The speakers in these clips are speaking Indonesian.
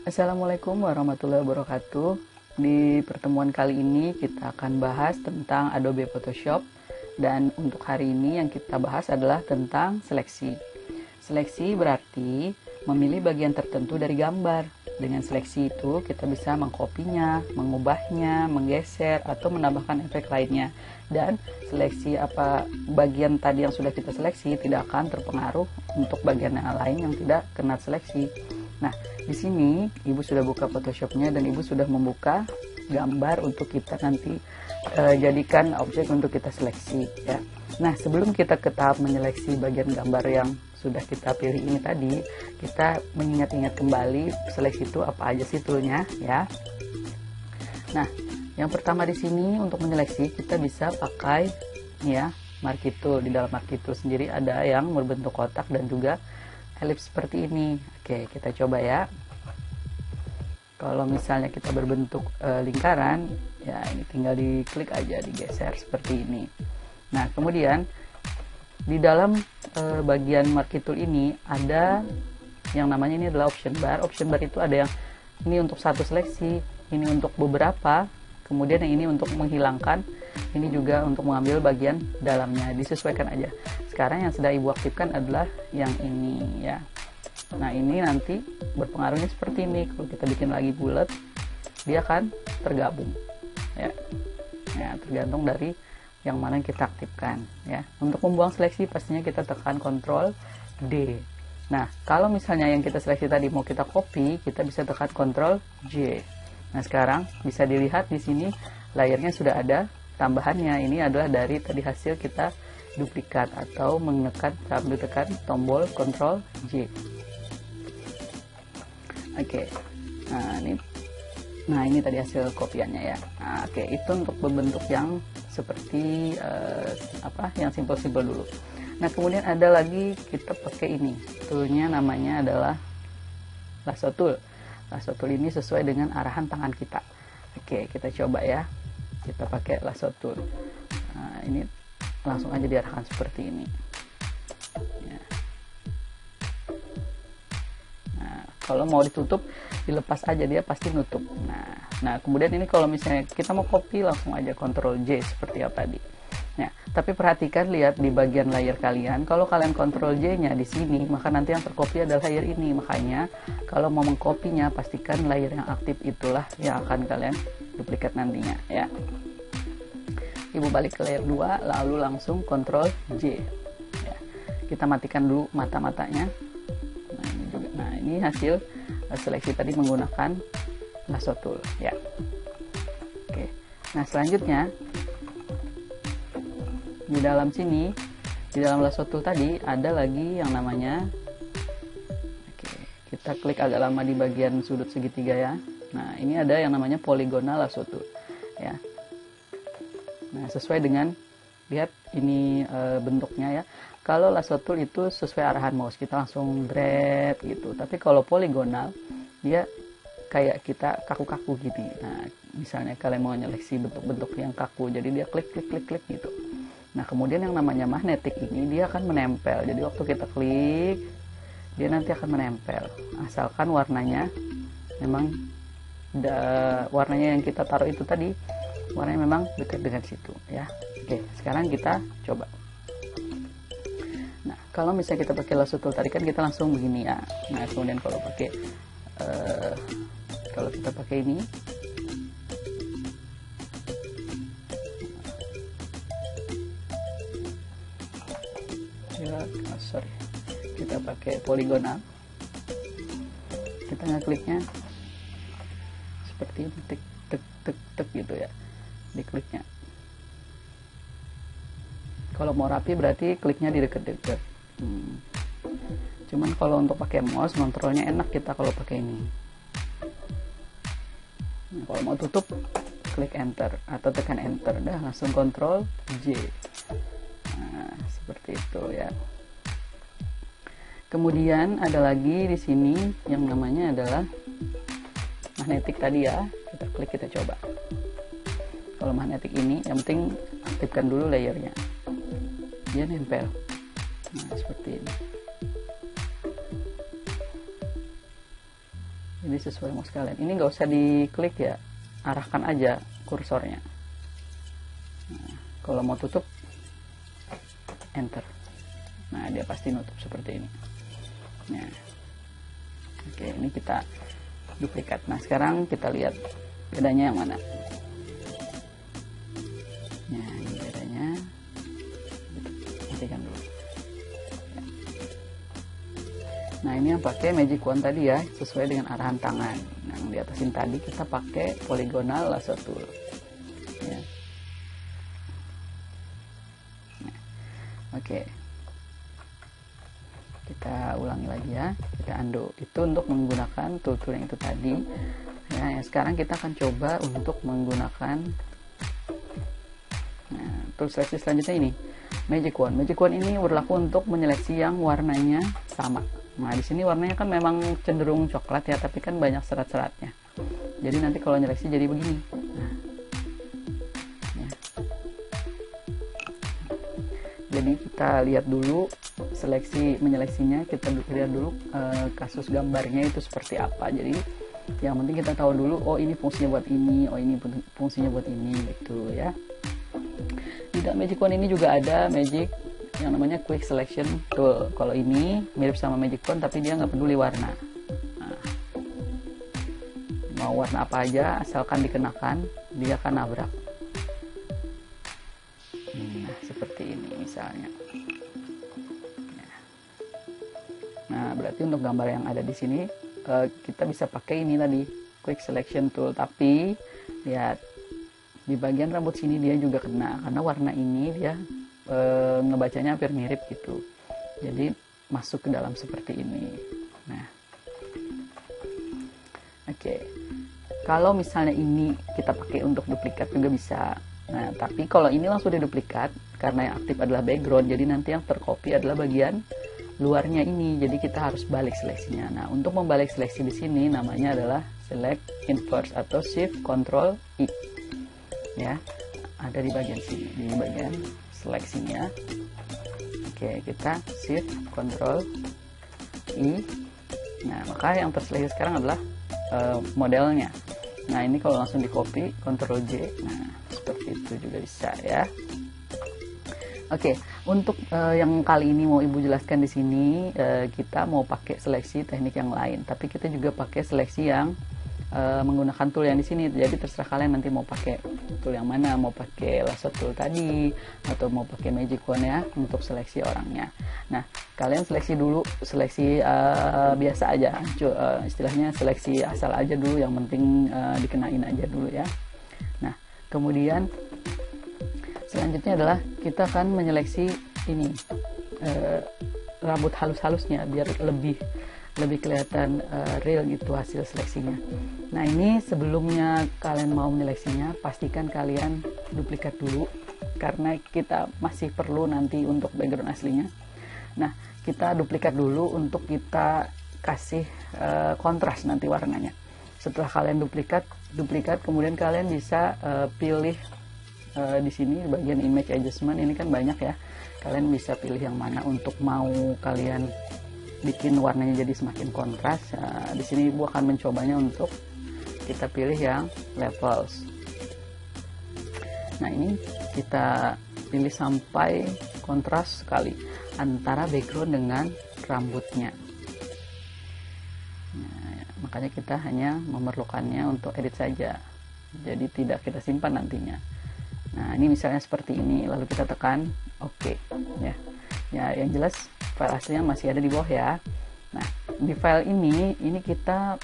Assalamualaikum warahmatullahi wabarakatuh. Di pertemuan kali ini kita akan bahas tentang Adobe Photoshop. Dan untuk hari ini yang kita bahas adalah tentang seleksi. Seleksi berarti memilih bagian tertentu dari gambar. Dengan seleksi itu kita bisa mengkopinya, mengubahnya, menggeser, atau menambahkan efek lainnya. Dan seleksi apa bagian tadi yang sudah kita seleksi tidak akan terpengaruh untuk bagian yang lain yang tidak kena seleksi. Nah, di sini Ibu sudah buka Photoshopnya dan Ibu sudah membuka gambar untuk kita nanti jadikan objek untuk kita seleksi ya. Nah, sebelum kita ke tahap menyeleksi bagian gambar yang sudah kita pilih ini tadi, kita mengingat-ingat kembali seleksi itu apa aja sih toolnya ya. Nah, yang pertama di sini untuk menyeleksi kita bisa pakai ya marquee tool. Di dalam marquee tool sendiri ada yang berbentuk kotak dan juga elips seperti ini. Oke, kita coba ya. Kalau misalnya kita berbentuk lingkaran, ya ini tinggal diklik aja, digeser seperti ini. Nah, kemudian di dalam bagian marquee tool ini ada yang namanya ini adalah option bar. Option bar itu ada yang ini untuk satu seleksi, ini untuk beberapa, kemudian yang ini untuk menghilangkan, ini juga untuk mengambil bagian dalamnya. Disesuaikan aja. Sekarang yang sedang Ibu aktifkan adalah yang ini ya. Nah, ini nanti berpengaruhnya seperti ini. Kalau kita bikin lagi bulat, dia akan tergabung ya. Ya, tergantung dari yang mana yang kita aktifkan ya. Untuk membuang seleksi pastinya kita tekan Ctrl D. Nah, kalau misalnya yang kita seleksi tadi mau kita copy, kita bisa tekan Ctrl J. Nah, sekarang bisa dilihat di sini layernya sudah ada tambahannya. Ini adalah dari tadi hasil kita duplikat atau menekan sambil tekan tombol Ctrl J. Oke. Nah, ini tadi hasil kopiannya ya. Nah, oke, itu untuk berbentuk yang seperti yang simple-simple dulu. Nah, kemudian ada lagi kita pakai ini. Toolnya namanya adalah lasso tool. Lasso tool ini sesuai dengan arahan tangan kita. Oke, kita coba ya. Kita pakai lasso tool. Nah, ini langsung aja diarahkan seperti ini. Ya. Nah, kalau mau ditutup, dilepas aja, dia pasti nutup. Nah, kemudian ini kalau misalnya kita mau copy, langsung aja Ctrl J seperti apa tadi. Nah, tapi perhatikan, lihat di bagian layer kalian. Kalau kalian Ctrl J-nya di sini, maka nanti yang tercopy adalah layer ini. Makanya kalau mau mengkopinya, pastikan layer yang aktif itulah yang akan kalian duplikat nantinya ya. Ibu balik ke layer 2, lalu langsung Ctrl J ya. Kita matikan dulu mata-matanya. Nah, ini juga. Nah, ini hasil seleksi tadi menggunakan lasso tool ya. Oke. Nah, selanjutnya di dalam sini, di dalam lasso tool tadi ada lagi yang namanya, oke, kita klik agak lama di bagian sudut segitiga ya. Nah, ini ada yang namanya polygonal lasso tool ya. Nah, sesuai dengan, lihat ini bentuknya ya. Kalau lasso tool itu sesuai arahan mouse, kita langsung drag gitu. Tapi kalau polygonal, dia kayak kita kaku-kaku gitu. Nah, misalnya kalian mau nyeleksi bentuk-bentuk yang kaku, jadi dia klik gitu. Nah, kemudian yang namanya magnetik ini dia akan menempel. Jadi waktu kita klik, dia nanti akan menempel. Asalkan warnanya memang warnanya yang kita taruh itu tadi, warnanya memang dekat dengan situ ya. Oke, sekarang kita coba. Nah, kalau misalnya kita pakai lasso tool tadi kan kita langsung begini ya. Nah, kemudian kalau pakai kalau kita pakai ini, kita pakai poligonal, kita ngekliknya seperti ini, tek gitu ya, dikliknya. Kalau mau rapi berarti kliknya di deket-deket. Cuman kalau untuk pakai mouse, kontrolnya enak kita kalau pakai ini. Nah, kalau mau tutup, klik enter atau tekan enter, dah langsung Ctrl J. Nah, seperti itu ya. Kemudian ada lagi di sini yang namanya adalah magnetik tadi ya. Kita klik, kita coba. Kalau magnetik ini, yang penting aktifkan dulu layernya. Dia nempel. Nah, seperti ini. Jadi sesuai mouse kalian. Ini nggak usah diklik ya, arahkan aja kursornya. Nah, kalau mau tutup, enter. Nah, dia pasti nutup seperti ini. Nah, oke, ini kita duplikat. Nah, sekarang kita lihat bedanya yang mana. Nah, ini bedanya. Matikan dulu. Nah, ini yang pakai magic wand tadi ya, sesuai dengan arahan tangan. Nah, yang di atasin tadi kita pakai polygonal lasso tool. Ya. Nah, oke. Kita ulangi lagi ya, kita undo. Itu untuk menggunakan tool-tool yang itu tadi. Ya, sekarang kita akan coba untuk menggunakan tool seleksi selanjutnya ini, magic wand. Magic wand ini berlaku untuk menyeleksi yang warnanya sama. Nah, di sini warnanya kan memang cenderung coklat ya, tapi kan banyak serat-seratnya. Jadi nanti kalau nyeleksi jadi begini. Nah, ya. Jadi kita lihat dulu menyeleksinya, kita lihat dulu kasus gambarnya itu seperti apa. Jadi yang penting kita tahu dulu, oh ini fungsinya buat ini, oh ini fungsinya buat ini gitu ya. Di magic wand ini juga ada magic yang namanya quick selection tool. Kalau ini mirip sama magic wand tapi dia nggak peduli warna. Nah, mau warna apa aja asalkan dikenakan, dia akan nabrak. Nah, seperti ini misalnya. Nah, berarti untuk gambar yang ada di sini kita bisa pakai ini tadi, quick selection tool. Tapi lihat di bagian rambut sini dia juga kena, karena warna ini dia ngebacanya hampir mirip gitu. Jadi masuk ke dalam seperti ini. Nah, oke. Kalau misalnya ini kita pakai untuk duplikat juga bisa. Nah, tapi kalau ini langsung diduplikat, karena yang aktif adalah background, jadi nanti yang tercopy adalah bagian luarnya ini. Jadi kita harus balik seleksinya. Nah, untuk membalik seleksi di sini namanya adalah select inverse atau shift control I. Ya, ada di bagian sini, di bagian seleksinya. Oke, kita shift control I. Nah, maka yang terseleksi sekarang adalah modelnya. Nah, ini kalau langsung di copy, Ctrl J. Nah, seperti itu juga bisa ya. Oke, untuk yang kali ini mau Ibu jelaskan di sini, kita mau pakai seleksi teknik yang lain, tapi kita juga pakai seleksi yang menggunakan tool yang di sini. Jadi terserah kalian nanti mau pakai tool yang mana, mau pakai lasso tool tadi atau mau pakai magic wand ya untuk seleksi orangnya. Nah, kalian seleksi dulu, seleksi biasa aja, istilahnya seleksi asal aja dulu, yang penting dikenain aja dulu ya. Nah, kemudian selanjutnya adalah kita akan menyeleksi ini rambut halus-halusnya biar lebih kelihatan real gitu hasil seleksinya. Nah, ini sebelumnya kalian mau menyeleksinya, pastikan kalian duplikat dulu karena kita masih perlu nanti untuk background aslinya. Nah, kita duplikat dulu untuk kita kasih kontras nanti warnanya. Setelah kalian duplikat, kemudian kalian bisa pilih di sini bagian image adjustment. Ini kan banyak ya, kalian bisa pilih yang mana untuk mau kalian bikin warnanya jadi semakin kontras. Di sini Ibu akan mencobanya untuk kita pilih yang levels. Nah, ini kita pilih sampai kontras sekali antara background dengan rambutnya. Nah, makanya kita hanya memerlukannya untuk edit saja, jadi tidak kita simpan nantinya. Nah, ini misalnya seperti ini, lalu kita tekan OK ya. Ya, yang jelas file aslinya masih ada di bawah ya. Nah, di file ini kita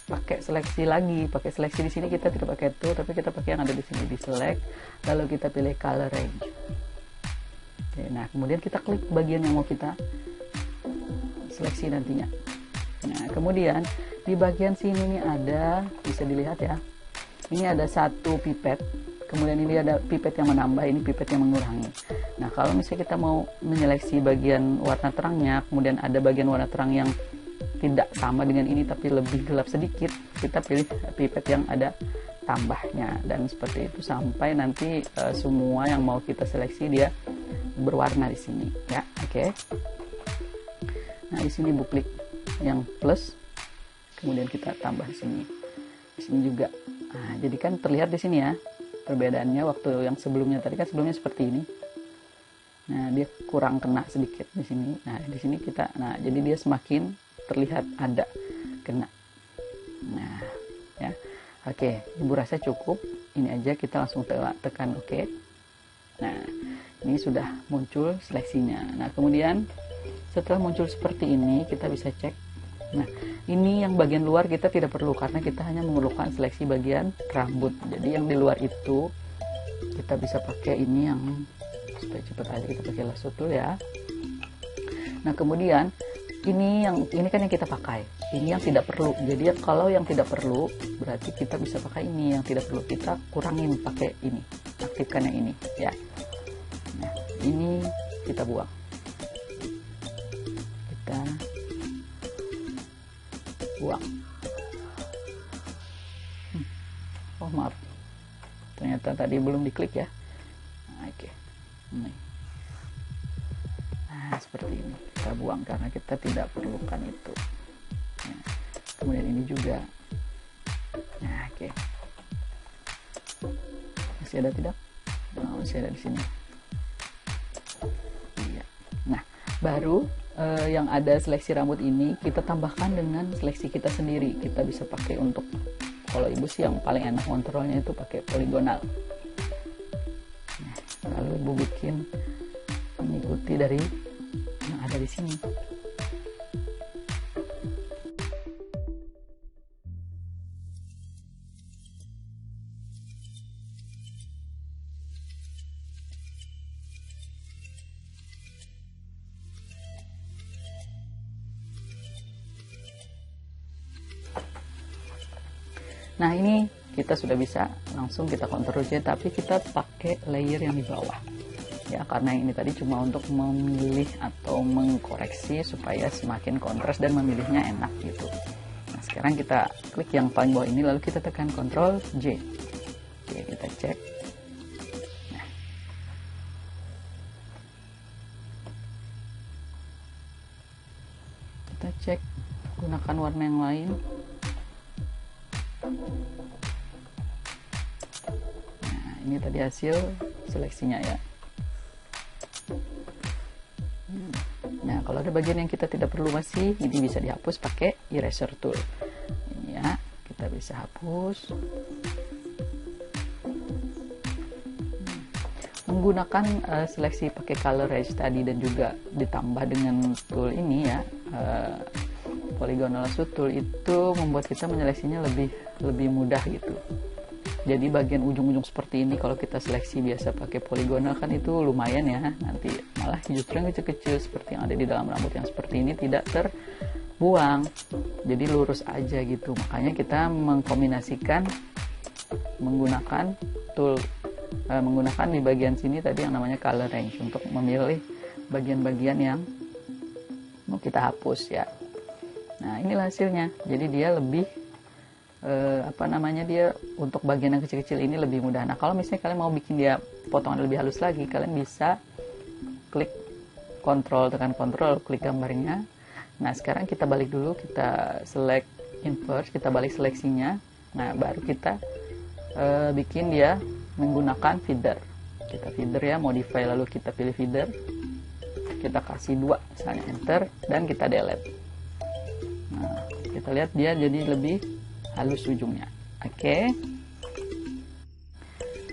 pakai seleksi lagi, pakai seleksi di sini kita tidak pakai tool, tapi kita pakai yang ada di sini, di select, lalu kita pilih color range. Oke, nah kemudian kita klik bagian yang mau kita seleksi nantinya. Nah, kemudian di bagian sini nih ada, bisa dilihat ya, ini ada satu pipet. Kemudian ini ada pipet yang menambah, ini pipet yang mengurangi. Nah, kalau misalnya kita mau menyeleksi bagian warna terangnya, kemudian ada bagian warna terang yang tidak sama dengan ini tapi lebih gelap sedikit, kita pilih pipet yang ada tambahnya, dan seperti itu sampai nanti semua yang mau kita seleksi dia berwarna di sini ya. Oke. Nah, di sini Bu klik yang plus, kemudian kita tambah di sini juga. Nah, jadi kan terlihat di sini ya perbedaannya waktu yang sebelumnya. Tadi kan sebelumnya seperti ini. Nah, dia kurang kena sedikit di sini. Nah, di sini kita, nah jadi dia semakin terlihat ada kena. Nah, ya. Oke, Ibu rasa cukup. Ini aja, kita langsung tekan oke. Nah, ini sudah muncul seleksinya. Nah, kemudian setelah muncul seperti ini, kita bisa cek. Nah, ini yang bagian luar kita tidak perlu karena kita hanya memerlukan seleksi bagian rambut. Jadi yang di luar itu kita bisa pakai ini yang supaya cepat aja, kita pakai lasso tool ya. Nah, kemudian ini kan yang kita pakai, ini yang tidak perlu. Jadi kalau yang tidak perlu berarti kita bisa pakai ini, yang tidak perlu kita kurangin pakai ini, aktifkan yang ini ya. Nah, ini kita buang, kita buang. Oh maaf, ternyata tadi belum diklik ya. Oke. Nah, seperti ini kita buang karena kita tidak perlukan itu. Nah, kemudian ini juga. Nah, oke. Masih ada tidak? Oh, masih ada di sini. Iya. Nah, baru yang ada seleksi rambut ini kita tambahkan dengan seleksi kita sendiri. Kita bisa pakai untuk, kalau Ibu sih yang paling enak kontrolnya itu pakai poligonal. Lalu Ibu bikin mengikuti dari yang ada di sini. Nah, ini kita sudah bisa langsung kita kontrol aja, tapi kita pakai layer yang di bawah ya, karena ini tadi cuma untuk memilih atau mengkoreksi supaya semakin kontras dan memilihnya enak gitu. Nah, sekarang kita klik yang paling bawah ini, lalu kita tekan Ctrl J. Oke, kita cek. Nah, kita cek gunakan warna yang lain. Nah, ini tadi hasil seleksinya ya. Nah, kalau ada bagian yang kita tidak perlu masih, ini bisa dihapus pakai eraser tool. Ini ya, kita bisa hapus. Menggunakan seleksi pakai color range tadi dan juga ditambah dengan tool ini ya, polygonal lasso tool, itu membuat kita menyeleksinya lebih mudah gitu. Jadi bagian ujung-ujung seperti ini kalau kita seleksi biasa pakai poligonal kan itu lumayan ya, nanti malah justru yang kecil-kecil seperti yang ada di dalam rambut yang seperti ini tidak terbuang, jadi lurus aja gitu. Makanya kita mengkombinasikan menggunakan tool, menggunakan di bagian sini tadi yang namanya color range untuk memilih bagian-bagian yang mau kita hapus ya. Nah, inilah hasilnya. Jadi dia lebih dia untuk bagian yang kecil-kecil ini lebih mudah. Nah, kalau misalnya kalian mau bikin dia potongan lebih halus lagi, kalian bisa klik tekan kontrol, klik gambarnya. Nah, sekarang kita balik dulu, kita select invert, kita balik seleksinya. Nah, baru kita bikin dia menggunakan feather. Kita feather ya, modify, lalu kita pilih feather, kita kasih 2 misalnya, enter, dan kita delete. Nah, kita lihat dia jadi lebih halus ujungnya. Oke.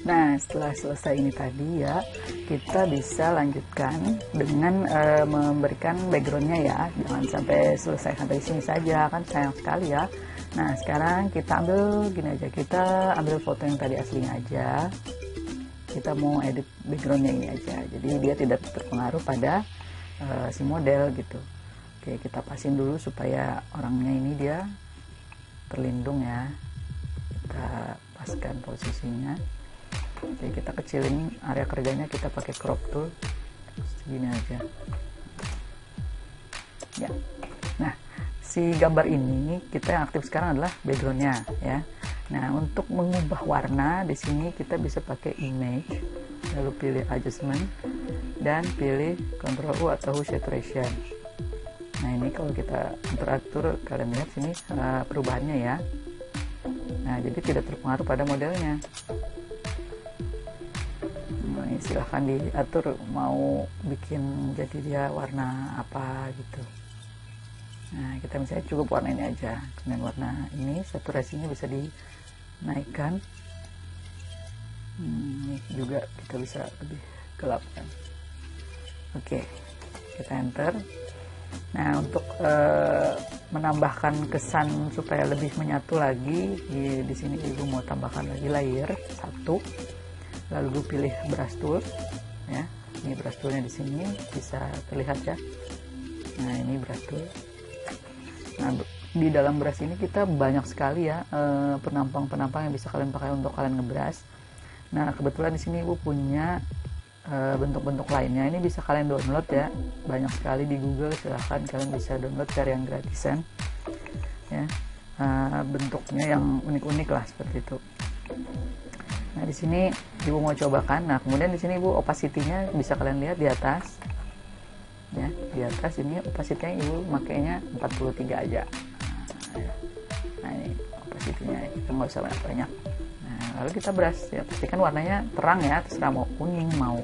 Nah, setelah selesai ini tadi ya, kita bisa lanjutkan dengan memberikan backgroundnya ya. Jangan sampai selesai sampai sini saja, kan sayang sekali ya. Nah, sekarang kita ambil gini aja, kita ambil foto yang tadi aslinya aja. Kita mau edit backgroundnya ini aja, jadi dia tidak terpengaruh pada si model gitu. Oke, kita pasin dulu supaya orangnya ini dia terlindung ya. Kita paskan posisinya. Oke, kita kecilin area kerjanya, kita pakai crop tool segini aja ya. Nah, si gambar ini kita yang aktif sekarang adalah backgroundnya ya. Nah, untuk mengubah warna di sini kita bisa pakai image, lalu pilih adjustment dan pilih Ctrl U atau hue saturation. Nah ini kalau kita atur, kalian lihat sini perubahannya ya. Nah jadi tidak terpengaruh pada modelnya. Nah, ini silahkan diatur mau bikin jadi dia warna apa gitu. Nah kita misalnya cukup warna ini aja, kemudian warna ini saturasinya bisa dinaikkan. Ini juga kita bisa lebih gelap kan. Oke, kita enter. Nah untuk menambahkan kesan supaya lebih menyatu lagi, di sini ibu mau tambahkan lagi layer satu, lalu ibu pilih brush tool ya. Ini brush toolnya di sini bisa terlihat ya. Nah ini brush tool. Nah di dalam brush ini kita banyak sekali ya penampang-penampang yang bisa kalian pakai untuk kalian ngebrush. Nah kebetulan di sini ibu punya bentuk-bentuk lainnya, ini bisa kalian download ya, banyak sekali di Google, silahkan kalian bisa download cari yang gratisan ya. Bentuknya yang unik-unik lah seperti itu. Nah di sini ibu mau cobakan. Nah kemudian di sini ibu opacity-nya bisa kalian lihat di atas ya, di atas ini opacity-nya ibu makainya 43 aja. Nah ini opacity-nya, kita nggak usah banyak-banyak. Lalu kita brush ya, pastikan warnanya terang ya, terserah mau kuning, mau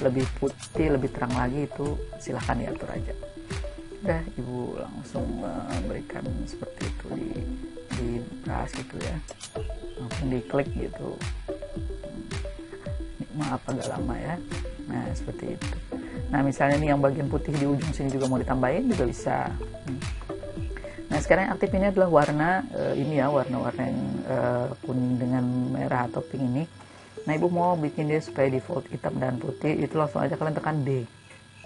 lebih putih, lebih terang lagi, itu silahkan diatur aja. Udah ibu langsung berikan seperti itu di brush gitu ya, langsung diklik gitu. Maaf agak lama ya. Nah seperti itu. Nah misalnya nih yang bagian putih di ujung sini juga mau ditambahin juga bisa. Nah sekarang yang aktif ini adalah warna ini ya, warna-warna yang kuning dengan merah atau pink ini. Nah ibu mau bikin dia supaya default hitam dan putih, itu langsung aja kalian tekan D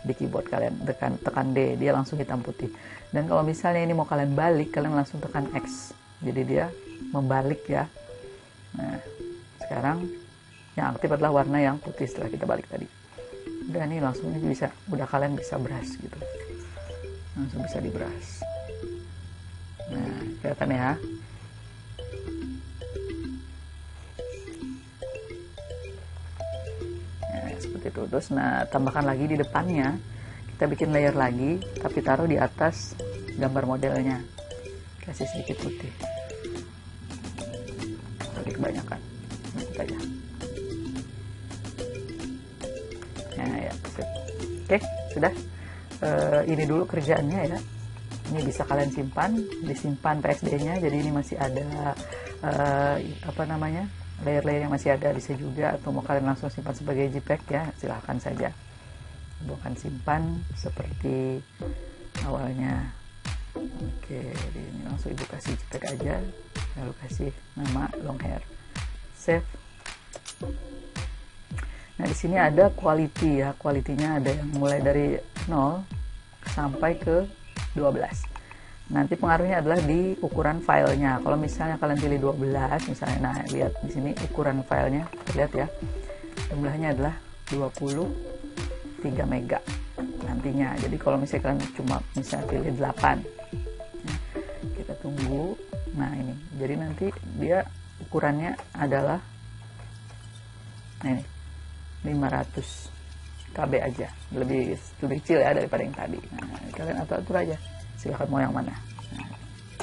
di keyboard kalian, tekan D, dia langsung hitam putih. Dan kalau misalnya ini mau kalian balik, kalian langsung tekan X, jadi dia membalik ya. Nah sekarang yang aktif adalah warna yang putih setelah kita balik tadi. Udah nih langsung ini bisa, udah kalian bisa brush gitu, langsung bisa di brush. Nah kelihatan ya. Nah seperti itu. Terus nah tambahkan lagi di depannya, kita bikin layer lagi tapi taruh di atas gambar modelnya, kasih sedikit putih, tapi kebanyakan sedikit aja. Nah ya sip. Oke sudah. Ini dulu kerjaannya ya. Ini bisa kalian simpan, disimpan PSD-nya, jadi ini masih ada apa namanya, layer-layer yang masih ada, bisa juga, atau mau kalian langsung simpan sebagai JPEG ya, silahkan saja. Bukan simpan seperti awalnya. Oke, jadi ini langsung ibu kasih JPEG aja, lalu kasih nama long hair, save. Nah di sini ada quality ya, quality-nya ada yang mulai dari 0 sampai ke 12. Nanti pengaruhnya adalah di ukuran filenya. Kalau misalnya kalian pilih 12 misalnya, nah lihat di sini ukuran filenya, lihat ya, jumlahnya adalah 23 mega nantinya. Jadi kalau misalnya kalian cuma misalnya pilih 8, nah, kita tunggu. Nah ini, jadi nanti dia ukurannya adalah nah ini 500 KB aja, lebih kecil ya daripada yang tadi. Nah, kalian atur aja, silahkan mau yang mana. Nah,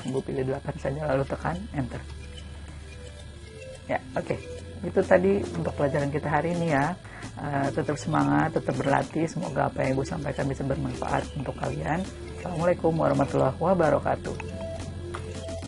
ibu pilih 8 saja lalu tekan enter. Ya oke. Itu tadi untuk pelajaran kita hari ini ya. Tetap semangat, tetap berlatih, semoga apa yang ibu sampaikan bisa bermanfaat untuk kalian. Assalamualaikum warahmatullahi wabarakatuh.